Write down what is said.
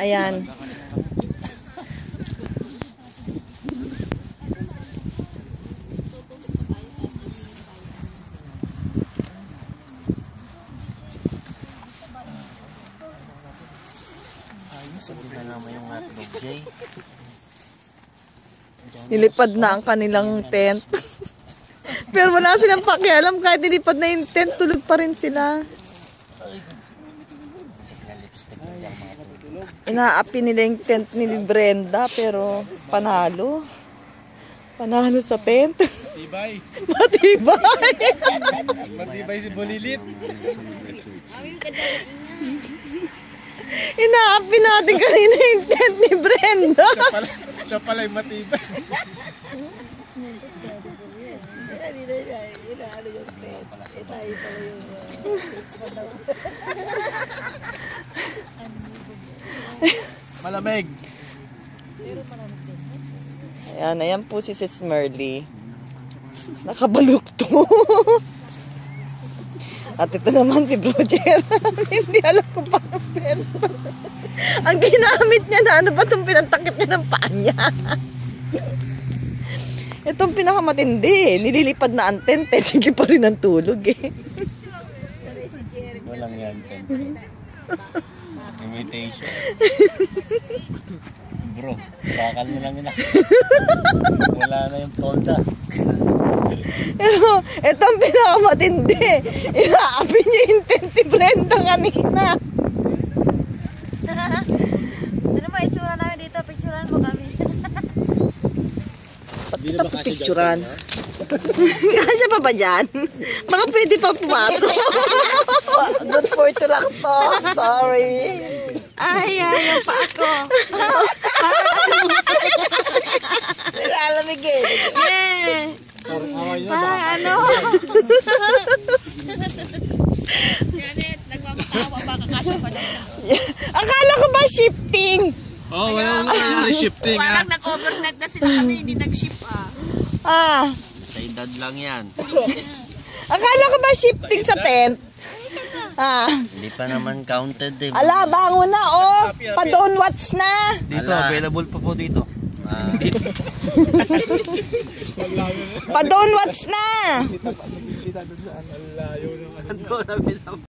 Ayan. Sabi na naman yung hotdog, Jay. Nilipad na ang kanilang tent. Pero wala silang pakialam. Kahit nilipad na yung tent, tulog pa rin sila. Inaapi nila yung tent ni Brenda, pero panalo. Panalo sa tent. Matibay. Matibay. Matibay si Bulilit. Inaapi natin kanina yung tent ni Brenda. Siya pala yung matibay. Malamig. Ayan po si Sis Merly. Nakabalukto. At ito naman si Bro Gerald. Hindi alam kung paano pesto. Ang ginamit niya na ano ba itong pinantakip niya ng paa niya? Itong pinakamatindi. Nililipad na ang tent. Sige pa rin ang tulog eh. Walang yan, tent. Imitation. Bro, bakal mo lang yun. Wala na yung tolda. Pero ito ang pinakamatindi. Inaapi niya yung tent ni Brenda kanina. Ano ba itsura namin dito? Picturean mo kami. Ba't kita pipicturan? Kasya pa ba dyan? Baka pwede pa pumasok. Good for ito lang to. Sorry. Ay, yung pa ako. Nilalamigin. Yeah. Parang ano? Janet, nagmamakawa ba kakasya pa daw? Akala ko ba shifting? Oh, walang shifting ha. Parang nag-overnight na sila kami, hindi nag-shift Sa edad lang yan. Akala ko ba shifting sa tent? Hindi pa naman counted eh. Ala, bango na oh. Pa-don't watch na. Dito, available pa po dito. Dito. Pa-don't watch na. Ang layo ng ano.